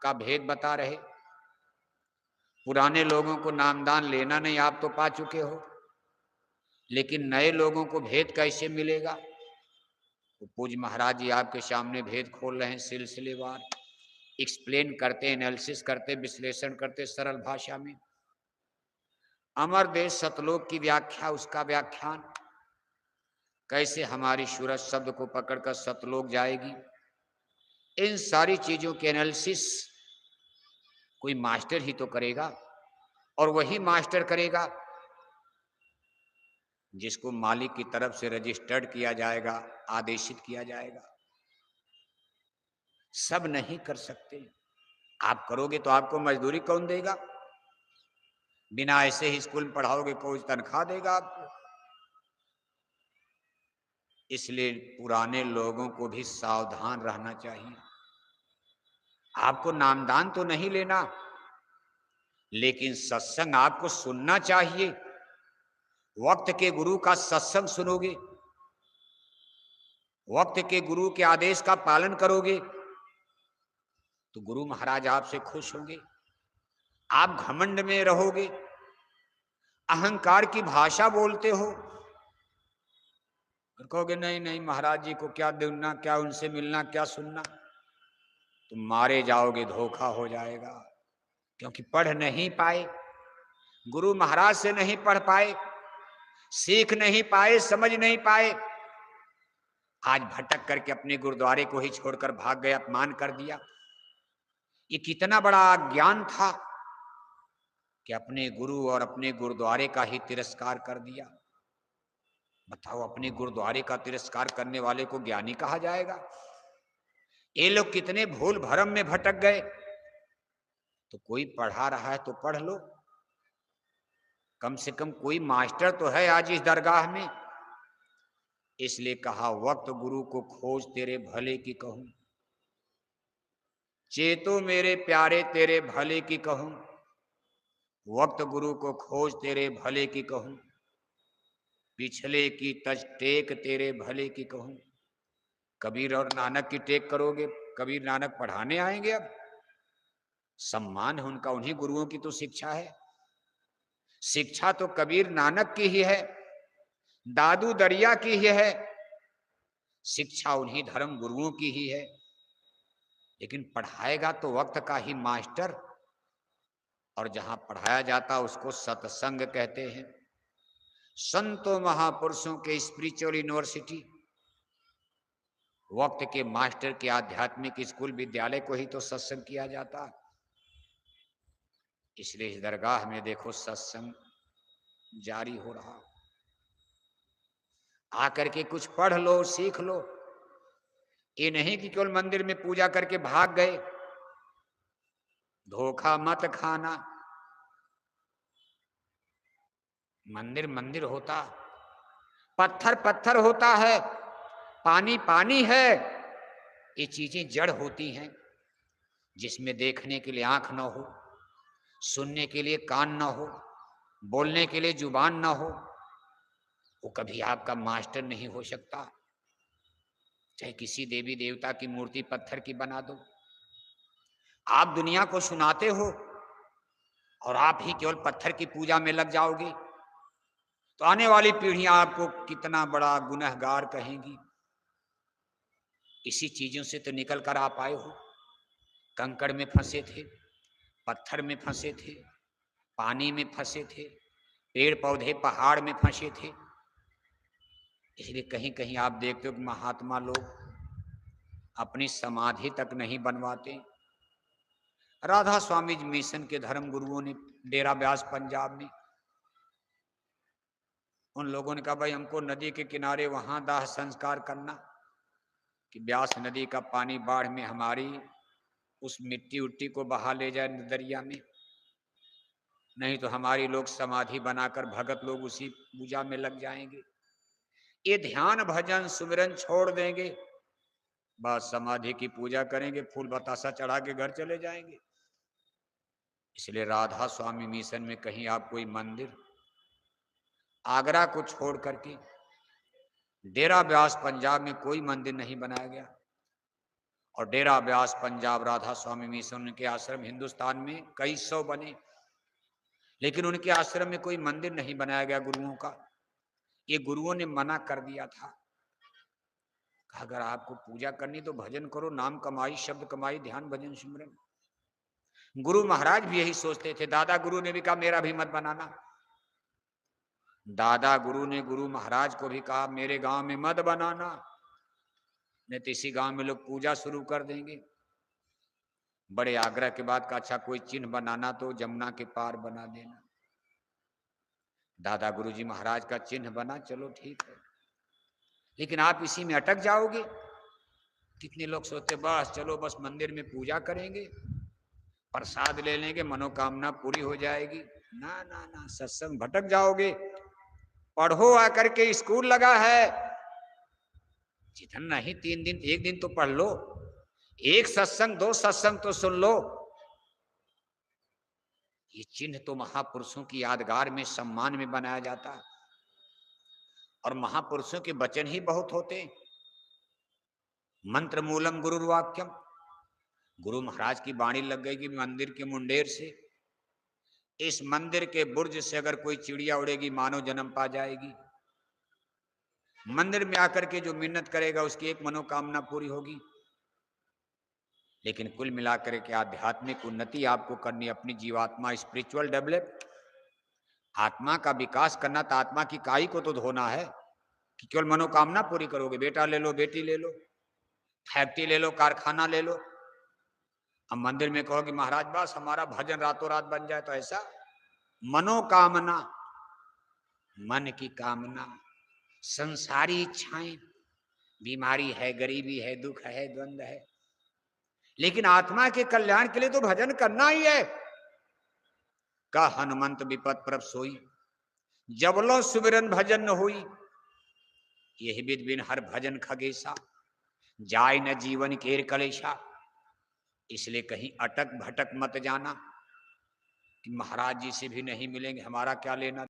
का भेद बता रहे। पुराने लोगों को नामदान लेना नहीं, आप तो पा चुके हो, लेकिन नए लोगों को भेद कैसे मिलेगा? तो पूज्य महाराज जी आपके सामने भेद खोल रहे हैं, सिलसिलेवार एक्सप्लेन करते, एनालिसिस करते, विश्लेषण करते सरल भाषा में। अमर देश सतलोक की व्याख्या, उसका व्याख्यान, कैसे हमारी सूरज शब्द को पकड़कर सतलोक जाएगी, इन सारी चीजों के एनालिसिस कोई मास्टर ही तो करेगा, और वही मास्टर करेगा जिसको मालिक की तरफ से रजिस्टर्ड किया जाएगा, आदेशित किया जाएगा। सब नहीं कर सकते। आप करोगे तो आपको मजदूरी कौन देगा? बिना ऐसे ही स्कूल में पढ़ाओगे कोई तनख्वाह देगा आपको? इसलिए पुराने लोगों को भी सावधान रहना चाहिए। आपको नामदान तो नहीं लेना, लेकिन सत्संग आपको सुनना चाहिए। वक्त के गुरु का सत्संग सुनोगे, वक्त के गुरु के आदेश का पालन करोगे, तो गुरु महाराज आपसे खुश होंगे। आप घमंड में रहोगे, अहंकार की भाषा बोलते हो, और कहोगे नहीं नहीं महाराज जी को क्या देना, क्या उनसे मिलना, क्या सुनना, तुम मारे जाओगे, धोखा हो जाएगा। क्योंकि पढ़ नहीं पाए, गुरु महाराज से नहीं पढ़ पाए, सीख नहीं पाए, समझ नहीं पाए। आज भटक करके अपने गुरुद्वारे को ही छोड़कर भाग गए, अपमान कर दिया। ये कितना बड़ा ज्ञान था कि अपने गुरु और अपने गुरुद्वारे का ही तिरस्कार कर दिया। बताओ, अपने गुरुद्वारे का तिरस्कार करने वाले को ज्ञानी कहा जाएगा? ये लोग कितने भूल भरम में भटक गए। तो कोई पढ़ा रहा है तो पढ़ लो, कम से कम कोई मास्टर तो है आज इस दरगाह में। इसलिए कहा, वक्त गुरु को खोज तेरे भले की कहूं, चेतो मेरे प्यारे तेरे भले की कहूं, वक्त गुरु को खोज तेरे भले की कहूं, पिछले की तज टेक तेरे भले की कहूं। कबीर और नानक की टेक करोगे, कबीर नानक पढ़ाने आएंगे? अब सम्मान है उनका, उन्हीं गुरुओं की तो शिक्षा है। शिक्षा तो कबीर नानक की ही है, दादू दरिया की ही है, शिक्षा उन्हीं धर्म गुरुओं की ही है। लेकिन पढ़ाएगा तो वक्त का ही मास्टर, और जहां पढ़ाया जाता उसको सत्संग कहते हैं। संतों महापुरुषों के स्पिरिचुअल यूनिवर्सिटी, वक्त के मास्टर के आध्यात्मिक स्कूल विद्यालय को ही तो सत्संग किया जाता। इसलिए इस दरगाह में देखो सत्संग जारी हो रहा। आकर के कुछ पढ़ लो, सीख लो। ये नहीं कि केवल मंदिर में पूजा करके भाग गए। धोखा मत खाना। मंदिर मंदिर होता, पत्थर पत्थर होता है, पानी पानी है। ये चीजें जड़ होती हैं, जिसमें देखने के लिए आंख न हो, सुनने के लिए कान न हो, बोलने के लिए जुबान न हो, वो कभी आपका मास्टर नहीं हो सकता। चाहे किसी देवी देवता की मूर्ति पत्थर की बना दो, आप दुनिया को सुनाते हो और आप ही केवल पत्थर की पूजा में लग जाओगे, तो आने वाली पीढ़ियां आपको कितना बड़ा गुनहगार कहेंगी। इसी चीजों से तो निकल कर आप आए हो। कंकड़ में फंसे थे, पत्थर में फंसे थे, पानी में फंसे थे, पेड़ पौधे पहाड़ में फंसे थे। इसलिए कहीं कहीं आप देखते हो कि महात्मा लोग अपनी समाधि तक नहीं बनवाते। राधा स्वामी मिशन के धर्म गुरुओं ने डेरा ब्यास पंजाब में, उन लोगों ने कहा भाई हमको नदी के किनारे वहां दाह संस्कार करना कि ब्यास नदी का पानी बाढ़ में हमारी उस मिट्टी उट्टी को बहा ले जाए दरिया में, नहीं तो हमारी लोग समाधि बनाकर भगत लोग उसी पूजा में लग जाएंगे। ये ध्यान भजन सुमिरन छोड़ देंगे, बस समाधि की पूजा करेंगे, फूल बतासा चढ़ा के घर चले जाएंगे। इसलिए राधा स्वामी मिशन में कहीं आप कोई मंदिर, आगरा को छोड़ करके डेरा ब्यास पंजाब में कोई मंदिर नहीं बनाया गया। और डेरा ब्यास पंजाब राधा स्वामी मिशन, उनके आश्रम हिंदुस्तान में कई सौ बने, लेकिन उनके आश्रम में कोई मंदिर नहीं बनाया गया गुरुओं का। ये गुरुओं ने मना कर दिया था, अगर आपको पूजा करनी तो भजन करो, नाम कमाई, शब्द कमाई, ध्यान भजन सिमरन। गुरु महाराज भी यही सोचते थे। दादा गुरु ने भी कहा मेरा भी मत बनाना। दादा गुरु ने गुरु महाराज को भी कहा मेरे गांव में मत बनाना, नहीं तो इसी गांव में लोग पूजा शुरू कर देंगे। बड़े आग्रह के बाद कहा अच्छा कोई चिन्ह बनाना तो जमुना के पार बना देना। दादा गुरुजी महाराज का चिन्ह बना, चलो ठीक है, लेकिन आप इसी में अटक जाओगे। कितने लोग सोचते बस चलो बस मंदिर में पूजा करेंगे, प्रसाद ले लेंगे, मनोकामना पूरी हो जाएगी। ना ना ना, सत्संग भटक जाओगे। पढ़ो आकर के, स्कूल लगा है, जितना नहीं 3 दिन 1 दिन तो पढ़ लो, एक सत्संग 2 सत्संग तो सुन लो। ये चिन्ह तो महापुरुषों की यादगार में सम्मान में बनाया जाता है, और महापुरुषों के वचन ही बहुत होते। मंत्र मूलम गुरुर्वाक्यम, गुरु महाराज की वाणी लग गई कि मंदिर के मुंडेर से, इस मंदिर के बुर्ज से अगर कोई चिड़िया उड़ेगी मानव जन्म पा जाएगी। मंदिर में आकर के जो मिन्नत करेगा उसकी एक मनोकामना पूरी होगी। लेकिन कुल मिलाकर के आध्यात्मिक उन्नति आपको करनी, अपनी जीवात्मा स्पिरिचुअल डेवलप, आत्मा का विकास करना, तो आत्मा की काई को तो धोना है कि केवल मनोकामना पूरी करोगे। बेटा ले लो, बेटी ले लो, फैक्ट्री ले लो, कारखाना ले लो, अब मंदिर में कहोगे महाराज बस हमारा भजन रातों रात बन जाए, तो ऐसा मनोकामना, मन की कामना, संसारी इच्छाएं, बीमारी है, गरीबी है, दुख है, द्वंद्व है, लेकिन आत्मा के कल्याण के लिए तो भजन करना ही है। का हनुमंत विपत प्रभ सोई, जबलो सुमिरन भजन न हुई, यही विद बिन हर भजन खगेशा, जाय न जीवन केर कलेशा। इसलिए कहीं अटक भटक मत जाना कि महाराज जी से भी नहीं मिलेंगे, हमारा क्या लेना।